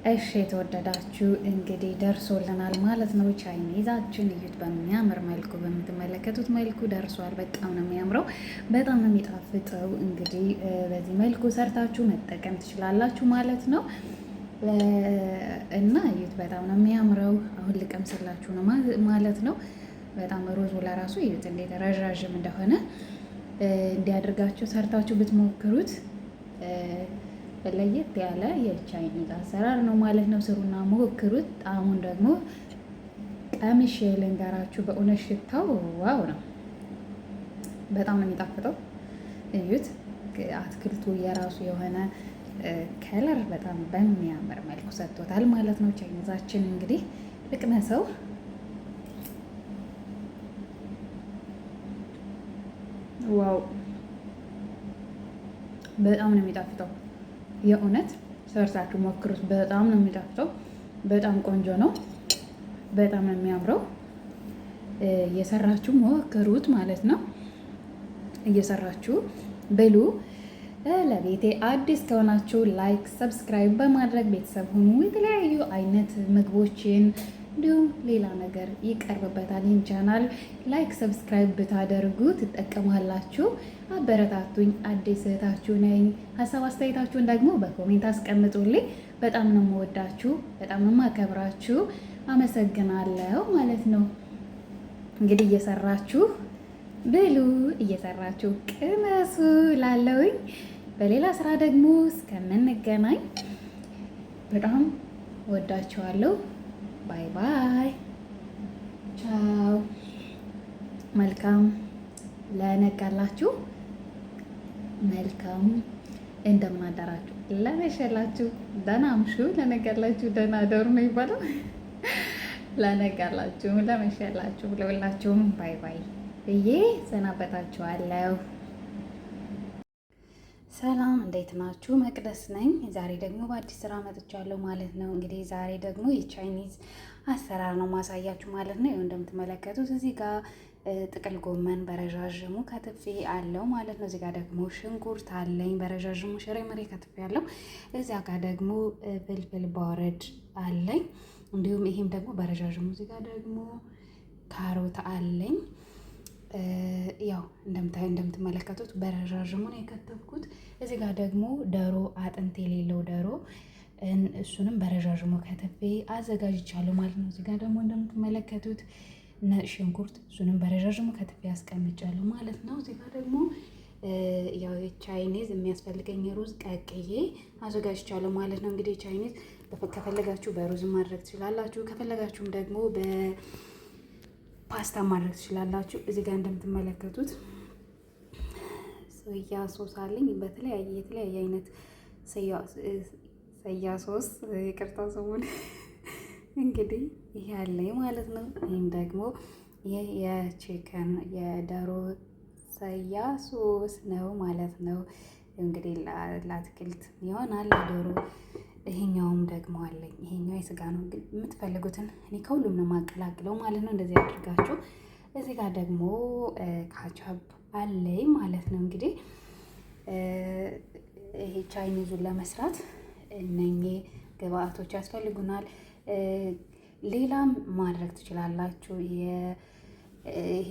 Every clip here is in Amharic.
እሺ የተወደዳችሁ እንግዲህ ደርሶልናል ማለት ነው። ቻይኒዛችን እዩት፣ በሚያምር መልኩ በምትመለከቱት መልኩ ደርሷል። በጣም ነው የሚያምረው፣ በጣም ነው የሚጣፍጠው። እንግዲህ በዚህ መልኩ ሰርታችሁ መጠቀም ትችላላችሁ ማለት ነው። እና እዩት፣ በጣም ነው የሚያምረው። አሁን ልቀምስላችሁ ነው ማለት ነው። በጣም ሮዙ ለራሱ እዩት እንዴት ረዣዥም እንደሆነ። እንዲያደርጋችሁ ሰርታችሁ ብትሞክሩት ለየት ያለ የቻይኒዝ አሰራር ነው ማለት ነው። ስሩና ሞክሩት። ጣዕሙን ደግሞ ቀምሼ ልንገራችሁ። በእውነት ሽታው ዋው ነው፣ በጣም ነው የሚጣፍጠው። እዩት፣ አትክልቱ የራሱ የሆነ ከለር በጣም በሚያምር መልኩ ሰጥቶታል ማለት ነው። ቻይኒዛችን እንግዲህ ልቅመሰው። ዋው በጣም ነው የሚጣፍጠው። የእውነት ሰርታችሁ ሞክሩት። በጣም ነው የሚጣፍጠው። በጣም ቆንጆ ነው። በጣም ነው የሚያምረው። እየሰራችሁ ሞክሩት ማለት ነው። እየሰራችሁ ብሉ። ለቤቴ አዲስ ከሆናችሁ ላይክ፣ ሰብስክራይብ በማድረግ ቤተሰብ ሁኑ። የተለያዩ አይነት ምግቦችን እንዲሁም ሌላ ነገር ይቀርብበታል። ይህን ቻናል ላይክ ሰብስክራይብ ብታደርጉ ትጠቀማላችሁ። አበረታቱኝ። አዲስ እህታችሁ ነኝ። ሀሳብ አስተያየታችሁን ደግሞ በኮሜንት አስቀምጡልኝ። በጣም ነው የምወዳችሁ፣ በጣም ነው የማከብራችሁ። አመሰግናለሁ ማለት ነው። እንግዲህ እየሰራችሁ ብሉ፣ እየሰራችሁ ቅመሱ ላለውኝ። በሌላ ስራ ደግሞ እስከምንገናኝ በጣም ወዳችኋለሁ። ባይ ባይ፣ ቻው። መልካም ለነጋላችሁ፣ መልካም እንደምን አደራችሁ። ለመሸላችሁ ደህና አምሹ፣ ለነጋላችሁ ደህና አደሩ ነው ይባላል። ለነጋላችሁ፣ ለመሸላችሁ፣ ለሁላችሁም ባይ ባይ ብዬ ሰናበታችኋለሁ። ሰላም እንዴት ናችሁ? መቅደስ ነኝ። ዛሬ ደግሞ በአዲስ ስራ መጥቻለሁ ማለት ነው። እንግዲህ ዛሬ ደግሞ የቻይኒዝ አሰራር ነው ማሳያችሁ ማለት ነው። ይኸው እንደምትመለከቱት እዚህ ጋር ጥቅል ጎመን በረዣዥሙ ከትፌ አለው ማለት ነው። እዚህ ጋር ደግሞ ሽንኩርት አለኝ በረዣዥሙ ሽሬ ከትፌ አለው። እዚያ ጋር ደግሞ ፍልፍል ባረድ አለኝ። እንዲሁም ይሄም ደግሞ በረዣዥሙ። እዚህ ጋር ደግሞ ካሮት አለኝ። ያው እንደምትመለከቱት በረዣዥሙ ነው የከተፍኩት። እዚህ ጋር ደግሞ ዶሮ አጥንት የሌለው ዶሮ እሱንም በረዣዥሙ ከትፌ አዘጋጅቻለሁ ማለት ነው። እዚህ ጋር ደግሞ እንደምትመለከቱት ነጭ ሽንኩርት እሱንም በረዣዥሙ ከትፌ አስቀምጫለሁ ማለት ነው። እዚህ ጋር ደግሞ ያው የቻይኒዝ የሚያስፈልገኝ ሩዝ ቀቅዬ አዘጋጅቻለሁ ማለት ነው። እንግዲህ ቻይኒዝ ከፈለጋችሁ በሩዝ ማድረግ ትችላላችሁ። ከፈለጋችሁም ደግሞ ፓስታ ማድረግ ትችላላችሁ። እዚህ ጋር እንደምትመለከቱት ሶያ ሶስ አለኝ። የተለያየ አይነት ሶያ ሶስ፣ ይቅርታ ስሙን እንግዲህ ይሄ አለኝ ማለት ነው። ይህም ደግሞ ይህ የቺከን የዶሮ ሶያ ሶስ ነው ማለት ነው። እንግዲህ ለአትክልት ይሆናል ዶሮ። ይሄኛውም ደግሞ አለኝ። ይሄኛው የስጋ ነው፣ ግን የምትፈልጉትን እኔ ከሁሉም ነው የማቀላቅለው ማለት ነው። እንደዚህ አድርጋችሁ እዚህ ጋር ደግሞ ካቻፕ አለኝ ማለት ነው። እንግዲህ ይሄ ቻይኒዙን ለመስራት እነኚህ ግብአቶች ያስፈልጉናል። ሌላም ማድረግ ትችላላችሁ። ይሄ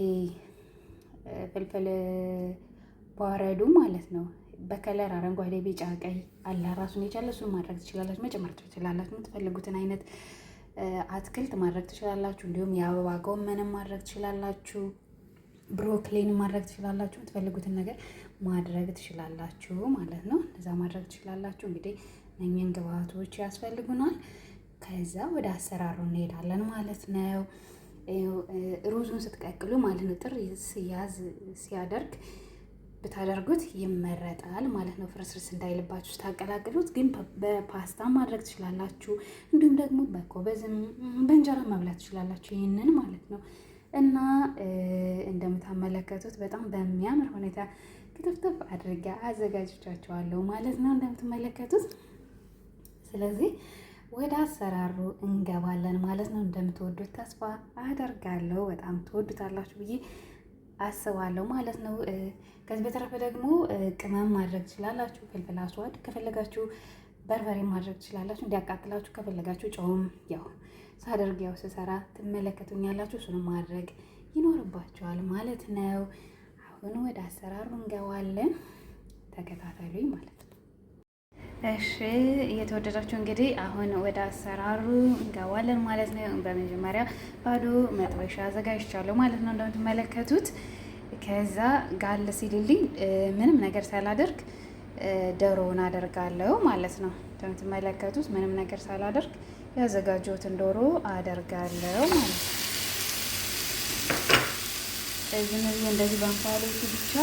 ፍልፍል ባረዱ ማለት ነው። በከለር አረንጓዴ፣ ቢጫ፣ ቀይ አለ ራሱን የቻለ እሱን ማድረግ ትችላላችሁ። መጨመር ትችላላችሁ። የምትፈልጉትን አይነት አትክልት ማድረግ ትችላላችሁ። እንዲሁም የአበባ ጎመንም ማድረግ ትችላላችሁ። ብሮኮሊን ማድረግ ትችላላችሁ። የምትፈልጉትን ነገር ማድረግ ትችላላችሁ ማለት ነው። እዛ ማድረግ ትችላላችሁ። እንግዲህ እነኝህን ግብአቶች ያስፈልጉናል። ከዛ ወደ አሰራሩ እንሄዳለን ማለት ነው። ሩዙን ስትቀቅሉ ማለት ነው ጥር ሲያደርግ ብታደርጉት ይመረጣል ማለት ነው። ፍርስርስ እንዳይልባችሁ ስታቀላቅሉት። ግን በፓስታ ማድረግ ትችላላችሁ። እንዲሁም ደግሞ በኮበዝም በእንጀራ መብላት ትችላላችሁ ይህንን ማለት ነው። እና እንደምትመለከቱት በጣም በሚያምር ሁኔታ ክትፍትፍ አድርጌ አዘጋጅቻቸዋለሁ ማለት ነው እንደምትመለከቱት። ስለዚህ ወደ አሰራሩ እንገባለን ማለት ነው። እንደምትወዱት ተስፋ አደርጋለሁ። በጣም ትወዱታላችሁ ብዬ አስባለሁ ማለት ነው። ከዚህ በተረፈ ደግሞ ቅመም ማድረግ ትችላላችሁ። ፍልፍል አስዋድ ከፈለጋችሁ በርበሬ ማድረግ ትችላላችሁ። እንዲያቃጥላችሁ ከፈለጋችሁ ጨውም ያው ሳደርግ ያው ስሰራ ትመለከቱኛላችሁ። እሱንም ማድረግ ይኖርባችኋል ማለት ነው። አሁን ወደ አሰራሩ እንገባለን። ተከታተሉኝ ማለት ነው። እሺ እየተወደዳችሁ እንግዲህ አሁን ወደ አሰራሩ እንገባለን ማለት ነው። በመጀመሪያ ባዶ መጥበሻ አዘጋጅቻለሁ ማለት ነው እንደምትመለከቱት። ከዛ ጋል ሲልልኝ ምንም ነገር ሳላደርግ ዶሮውን አደርጋለሁ ማለት ነው። እንደምትመለከቱት ምንም ነገር ሳላደርግ ያዘጋጀሁትን ዶሮ አደርጋለሁ ማለት ነው። እንደዚህ በእንፋሎቱ ብቻ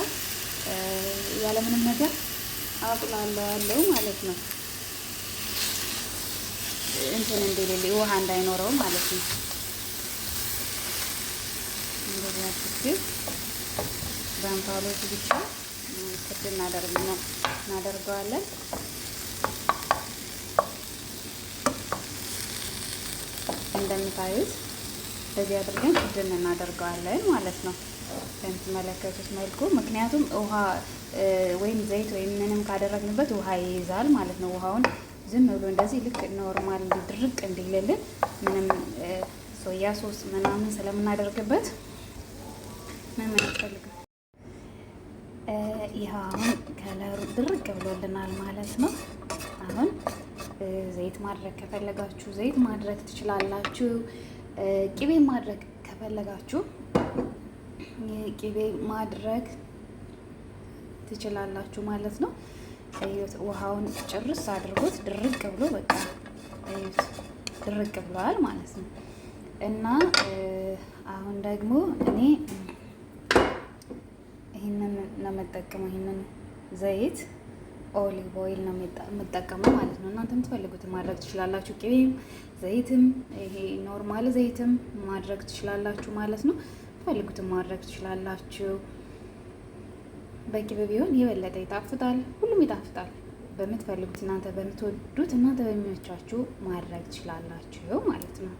ያለምንም ነገር አቁላለዋለሁ ማለት ነው። እንትን እንደሌለ ውሃ እንዳይኖረው ማለት ነው። እንደዚህ አድርጌ በእንፋሎቱ ብቻ ክድ እናደርገዋለን። እንደምታዩት በዚህ አድርገን ክድ እናደርገዋለን ማለት ነው በምትመለከቱት መልኩ። ምክንያቱም ውሃ ወይም ዘይት ወይም ምንም ካደረግንበት ውሃ ይይዛል ማለት ነው። ውሃውን ዝም ብሎ እንደዚህ ልክ ኖርማል እንዲድርቅ እንዲልልን ምንም ሶያ ሶስ ምናምን ስለምናደርግበት ምንም አያስፈልግም። ይህ አሁን ከለሩ ድርቅ ብሎልናል ማለት ነው። አሁን ዘይት ማድረግ ከፈለጋችሁ ዘይት ማድረግ ትችላላችሁ። ቅቤ ማድረግ ከፈለጋችሁ ቅቤ ማድረግ ትችላላችሁ ማለት ነው። ውሃውን ጭርስ አድርጎት ድርቅ ብሎ በቃ ድርቅ ብሏል ማለት ነው። እና አሁን ደግሞ እኔ ይህንን ነው የምጠቀመው። ይህንን ዘይት ኦሊቭ ኦይል ነው የምጠቀመው ማለት ነው። እናንተ የምትፈልጉትን ማድረግ ትችላላችሁ። ቅቤም ዘይትም ይሄ ኖርማል ዘይትም ማድረግ ትችላላችሁ ማለት ነው። የምትፈልጉትን ማድረግ ትችላላችሁ። በቅቤ ቢሆን የበለጠ ይጣፍጣል። ሁሉም ይጣፍጣል። በምትፈልጉት እናንተ በምትወዱት እናንተ በሚመቻችሁ ማድረግ ትችላላችሁ ማለት ነው።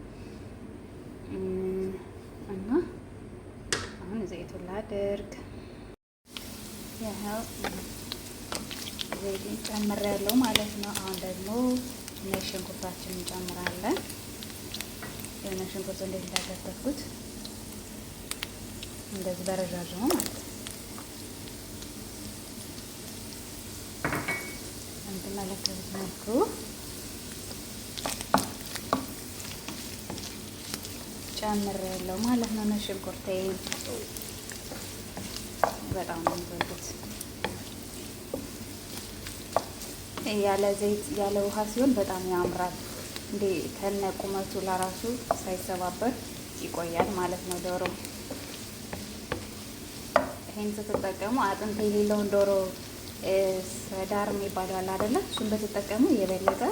እና አሁን ዘይቱን ላድርግ። ያው ዘይቱን ጨምሬያለሁ ማለት ነው። አሁን ደግሞ ነጭ ሽንኩርታችንን እንጨምራለን። ነጭ ሽንኩርት እንዴት እንዳከተፍኩት እንደዚህ በረዣዥሙ ማለት ነው። እንደምትመለከቱት መልኩ ጨምሬያለሁ ማለት ነው። ነጭ ሽንኩርቴን በጣም ነው የሚወዱት። ያለ ዘይት ያለ ውሃ ሲሆን በጣም ያምራል። እንዴ ከነ ቁመቱ ለራሱ ሳይሰባበር ይቆያል ማለት ነው ዶሮ። ይሄን ስትጠቀሙ አጥንት የሌለውን ዶሮ ሰዳር የሚባለው አለ አይደለ? እሱን በተጠቀሙ የበለጠ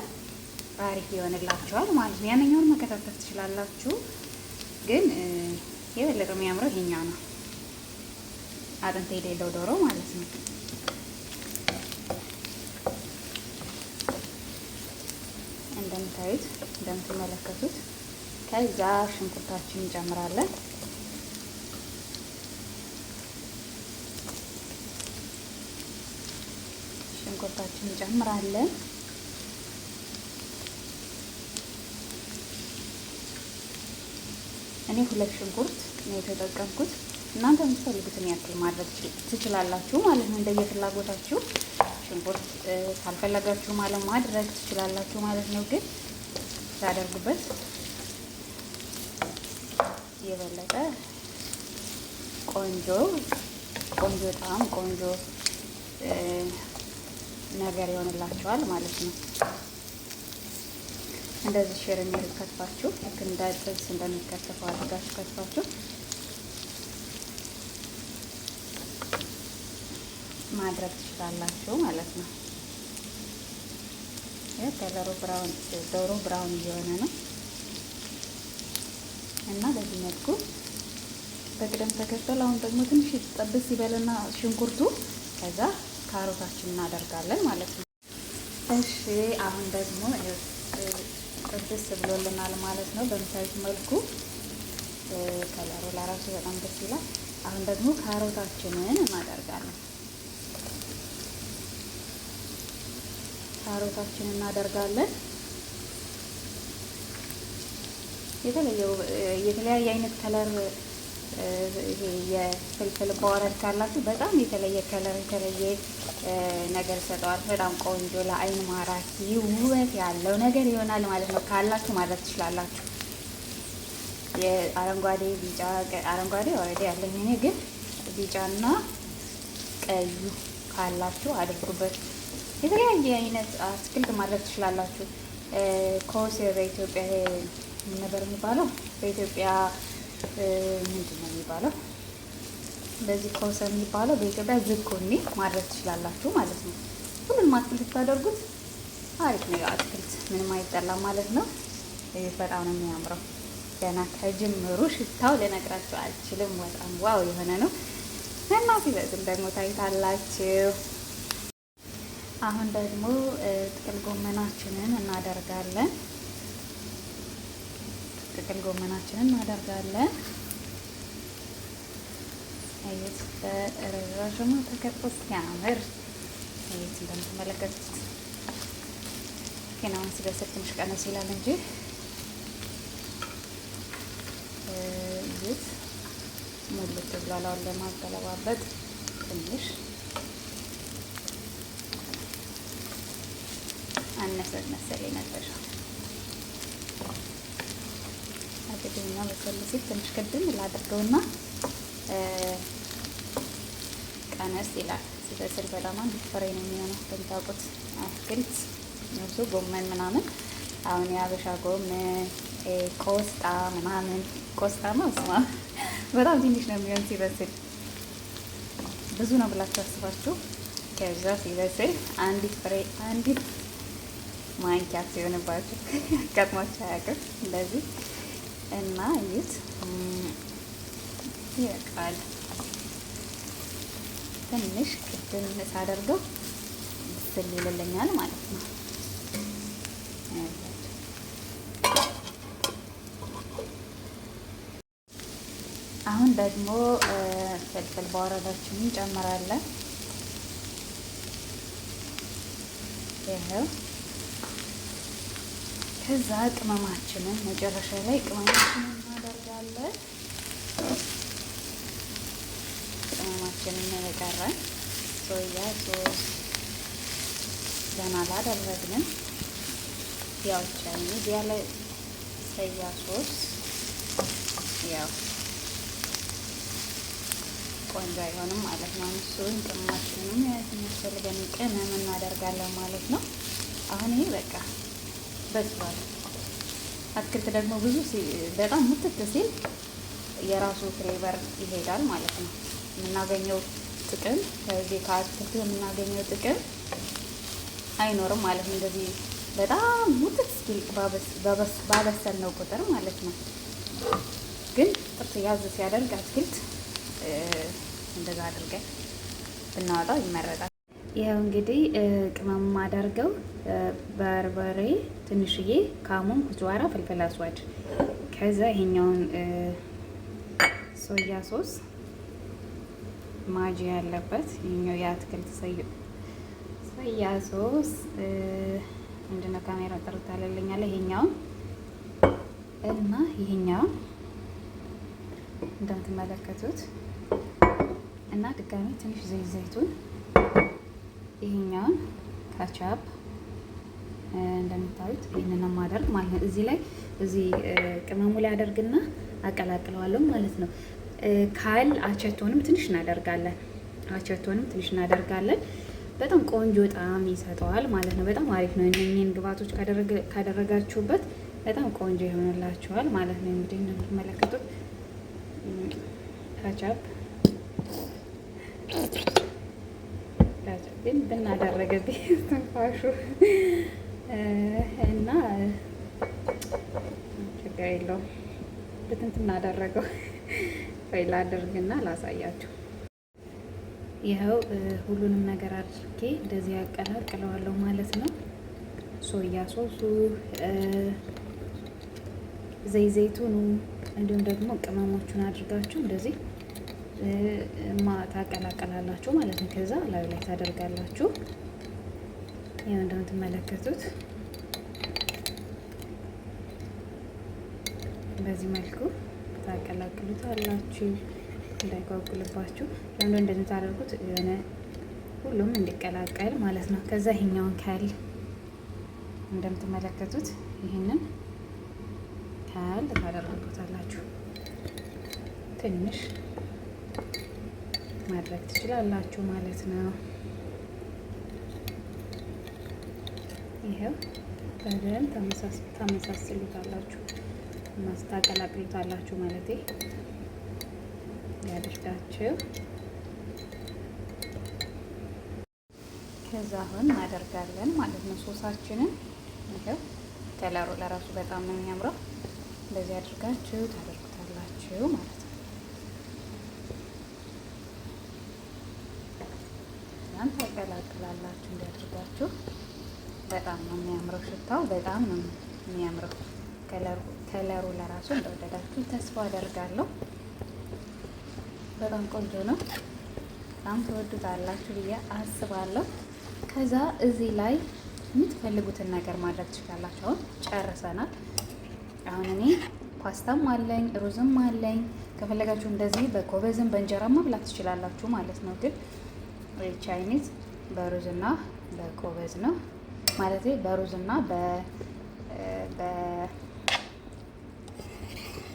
አሪፍ ይሆንላችኋል ማለት ነው። ያንኛውን መከታተፍ ትችላላችሁ፣ ግን የበለጠ የሚያምረው ይሄኛው ነው። አጥንት የሌለው ዶሮ ማለት ነው። እንደምታዩት እንደምትመለከቱት ከዛ ሽንኩርታችን እንጨምራለን። ሽንኩርታችን እንጨምራለን። እኔ 2 ሽንኩርት ነው የተጠቀምኩት። እናንተ የምትፈልጉትን ያክል ማድረግ ትችላላችሁ ማለት ነው፣ እንደየፍላጎታችሁ። ሽንኩርት ካልፈለጋችሁ ማለት ማድረግ ትችላላችሁ ማለት ነው። ግን ሳደርጉበት የበለጠ ቆንጆ ጣዕም ቆንጆ ነገር ይሆንላችኋል ማለት ነው። እንደዚህ ሼር የሚከትፋችሁ ልክ እንደ ጥብስ እንደሚከተፈው አድርጋችሁ ከትፋችሁ ማድረግ ትችላላችሁ ማለት ነው። ከለሩ ብራውን ዶሮ ብራውን እየሆነ ነው እና በዚህ መልኩ በቅደም ተከተል አሁን ደግሞ ትንሽ ጠብስ ይበልና ሽንኩርቱ ከዛ ካሮታችን እናደርጋለን ማለት ነው። እሺ አሁን ደግሞ ጥብስ ብሎልናል ማለት ነው። በምታዩት መልኩ ከለሩ ለራሱ በጣም ደስ ይላል። አሁን ደግሞ ካሮታችንን እናደርጋለን። ካሮታችንን እናደርጋለን። የተለያየ አይነት ከለር ይሄ የፍልፍል ባወረድ ካላችሁ በጣም የተለየ ከለር የተለየ ነገር ይሰጠዋል። በጣም ቆንጆ ለአይን ማራኪ ውበት ያለው ነገር ይሆናል ማለት ነው። ካላችሁ ማድረግ ትችላላችሁ። የአረንጓዴ ቢጫ አረንጓዴ ኦልሬዲ ያለኝ እኔ ግን ቢጫና ቀዩ ካላችሁ አድርጉበት። የተለያየ አይነት አትክልት ማድረግ ትችላላችሁ። ኮስ በኢትዮጵያ ምን ነበር የሚባለው? በኢትዮጵያ ምንድን ነው የሚባለው? በዚህ ኮስ የሚባለው በኢትዮጵያ ዝኩኒ ማድረግ ትችላላችሁ ማለት ነው። ሁሉንም አትክልት ታደርጉት አሪፍ ነው። አትክልት ምንም አይጠላም ማለት ነው። በጣም ነው የሚያምረው። ገና ከጅምሩ ሽታው ልነግራችሁ አልችልም። በጣም ዋው የሆነ ነው እና ሲበስል ደግሞ ታይታላችሁ። አሁን ደግሞ ጥቅል ጎመናችንን እናደርጋለን። ጥቅል ጎመናችንን እናደርጋለን። አየት በረዣዥሙ ተከትፎ ሲያምር አየት እንደምትመለከቱት ግን አሁን ሲበስል ትንሽ ቀነስ ይላል እንጂ እዩት ሙሉት ብሏል። አሁን ለማገለባበጥ ትንሽ አነሰ መሰለኝ መጥበሻው አጥቂኛ በሰል ሲል ትንሽ ቅድም ላድርገውና ቀነስ ይላል። ሲበስል በጣም አንድ ፍሬ ነው የሚሆነው። እንደምታውቁት አትክልት ነብሱ ጎመን ምናምን አሁን የአበሻ ጎመን ቆስጣ ምናምን ቆስጣ ነው ስማ በጣም ትንሽ ነው የሚሆን ሲበስል። ብዙ ነው ብላችሁ አስባችሁ ከዛ ሲበስል አንዲት ፍሬ አንዲት ማንኪያ ሲሆንባችሁ አጋጥሟችሁ አያውቅም እንደዚህ እና እዩት ይበቃል። ትንሽ ቅድም ሳደርገው ብስል ይልልኛል ማለት ነው። አሁን ደግሞ ፍልፍል ባወረዳችንን እንጨምራለን። ይኸው ከዛ ቅመማችንን መጨረሻ ላይ ቅመማችንን እናደርጋለን። ቅመማችንን የቀረን ሶያ ሶስ ገና አላደረግንም። ያው ቻይኒዝ ያለ ሶያ ሶስ ያው ቆንጆ አይሆንም ማለት ነው። እሱን ቅመማችንንም የሚያስፈልገን ቅመም እናደርጋለን ማለት ነው። አሁን ይሄ በቃ በስሏል። አትክልት ደግሞ ብዙ በጣም ሙትት ሲል የራሱ ፍሌቨር ይሄዳል ማለት ነው። የምናገኘው ጥቅም ከዚህ ከአትክልቱ የምናገኘው ጥቅም አይኖርም ማለት ነው። እንደዚህ በጣም ሙትት ሲል ባበሰል ነው ቁጥር ማለት ነው። ግን ጥርስ ያዝ ሲያደርግ አትክልት እንደዛ አድርገን ብናወጣው ይመረጣል። ይኸው እንግዲህ ቅመም አደርገው በርበሬ ትንሽዬ፣ ካሙን፣ ኩዝዋራ፣ ፍልፍል አስዋድ ከዛ ይሄኛውን ሶያ ሶስ ማጂ ያለበት ይሄኛው የአትክልት ሶያ ሶስ ምንድነው ካሜራ ጥርት አለልኛለ። ይሄኛው እና ይሄኛው እንደምትመለከቱት እና ድጋሚ ትንሽ ዘይት ዘይቱን ይሄኛውን ካቻፕ እንደምታዩት ይሄንን ማድረግ ማለት ነው። እዚህ ላይ እዚህ ቅመሙ ላይ አደርግና አቀላቅለዋለሁ ማለት ነው። ካል አቸቶንም ትንሽ እናደርጋለን። በጣም ቆንጆ ጣዕም ይሰጠዋል ማለት ነው። በጣም አሪፍ ነው። እነኚህን ግብአቶች ካደረጋችሁበት በጣም ቆንጆ ይሆንላችኋል ማለት ነው። እንግዲህ እንደምትመለከቱት ካቻፕ ግን ብናደረገብኝ ትንፋሹ እና ችግር የለውም ብትንት እናደረገው ወይ ላድርግና ላሳያችሁ። ይኸው ሁሉንም ነገር አድርጌ እንደዚህ ያቀላቅለዋለሁ ማለት ነው። ሶያ ሶሱ፣ ዘይቱኑ እንዲሁም ደግሞ ቅመሞቹን አድርጋችሁ እንደዚህ ታቀላቀላላችሁ ማለት ነው። ከዛ ላዩ ላይ ታደርጋላችሁ። ይኸው እንደምትመለከቱት በዚህ መልኩ ታቀላቅሉታላችሁ እንዳይጓጉልባችሁ። ለምን እንደዚህ ታደርጉት የሆነ ሁሉም እንዲቀላቀል ማለት ነው። ከዛ ይሄኛውን ካል እንደምትመለከቱት ይህንን ካል ታደርጉታላችሁ። ትንሽ ማድረግ ትችላላችሁ ማለት ነው። ይሄው በደንብ ታመሳስሉታላችሁ ማስታቀላቅሉታላችሁ ማለት ያደርጋችሁ። ከዛ አሁን እናደርጋለን ማለት ነው ሶሳችንን። ይሄው ከለሩ ለራሱ በጣም ነው የሚያምረው። እንደዚህ አድርጋችሁ ታደርጉታላችሁ ማለት ነው። እናንተ ታቀላቅላላችሁ እንዲያደርጋችሁ። በጣም ነው የሚያምረው፣ ሽታው በጣም ነው የሚያምረው። ከለሩ ለራሱ እንደወደዳችሁ ተስፋ አደርጋለሁ። በጣም ቆንጆ ነው። በጣም ትወዱታላችሁ ብዬ አስባለሁ። ከዛ እዚህ ላይ የምትፈልጉትን ነገር ማድረግ ትችላላችሁ። አሁን ጨርሰናል። አሁን እኔ ፓስታም አለኝ ሩዝም አለኝ። ከፈለጋችሁ እንደዚህ በኮበዝም በእንጀራም መብላት ትችላላችሁ ማለት ነው። ግን ቻይኒዝ በሩዝና በኮበዝ ነው ማለት በሩዝና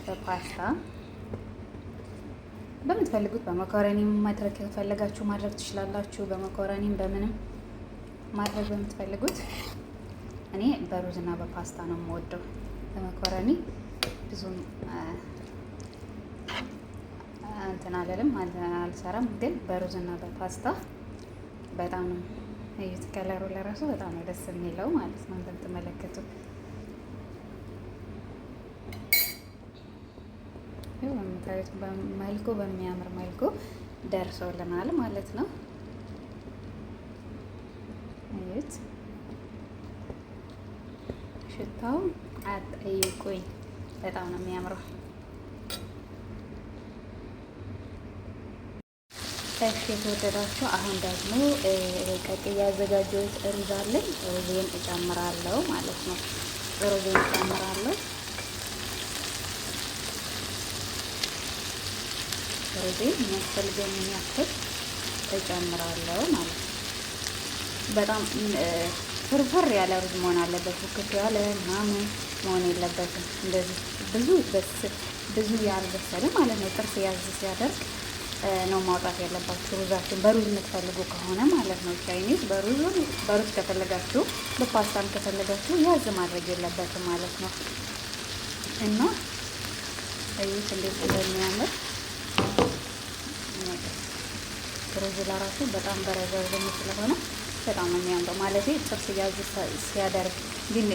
በፓስታ በምትፈልጉት በመኮረኒም ማድረግ ከፈለጋችሁ ማድረግ ትችላላችሁ። በመኮረኒም በምንም ማድረግ በምትፈልጉት። እኔ በሩዝና በፓስታ ነው የምወደው። በመኮረኒ ብዙም እንትን አልልም አልሰራም። ግን በሩዝና በፓስታ በጣም ነው እዩት። ከለሩ ለራሱ በጣም ነው ደስ የሚለው ማለት ነው እንደምትመለከቱ። በምታዩት መልኩ በሚያምር መልኩ ደርሶልናል ማለት ነው። እዩት። ሽታው አጠይቁኝ፣ በጣም ነው የሚያምረው። እሺ የተወደዳችሁ፣ አሁን ደግሞ ቀቅዬ ያዘጋጀሁት ሩዝ አለኝ። ሩዜን እጨምራለሁ ማለት ነው። ሩዜን እጨምራለሁ። ሩዜን የሚያስፈልገውን ያክል እጨምራለሁ ማለት ነው። በጣም ፍርፍር ያለ ሩዝ መሆን አለበት። ፍክት ያለ ምናምን መሆን የለበትም። እንደዚህ ብዙ ያልበሰለ ማለት ነው። ጥርስ ያዝ ሲያደርግ ነው ማውጣት ያለባችሁ ሩዛችሁን። በሩዝ የምትፈልጉ ከሆነ ማለት ነው። ቻይኒዝ በሩዝ ከፈለጋችሁ፣ በፓስታም ከፈለጋችሁ ያዝ ማድረግ የለበትም ማለት ነው። እና እዩት እንዴት እንደሚያምር ሩዝ ለራሱ በጣም በረዘም ስለሆነ በጣም ነው የሚያምረው ማለት ጥርስ ያዝ ሲያደርግ ግን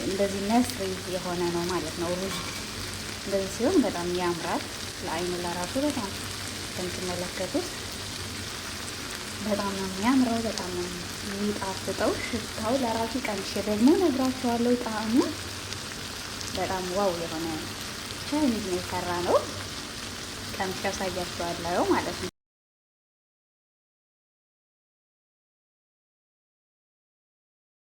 እንደዚህ ነስሪ የሆነ ነው ማለት ነው። ሩዝ እንደዚህ ሲሆን በጣም ያምራል። ለአይኑ ለራሱ በጣም እንደምትመለከቱት በጣም ነው የሚያምረው። በጣም ነው የሚጣፍጠው። ሽታው ለራሱ ቀምሼ ደግሞ ነግራችኋለሁ። ጣዕሙ በጣም ዋው የሆነ ቻይኒዝ ነው የሰራ ነው። ቀምሼ አሳያችኋለሁ ማለት ነው።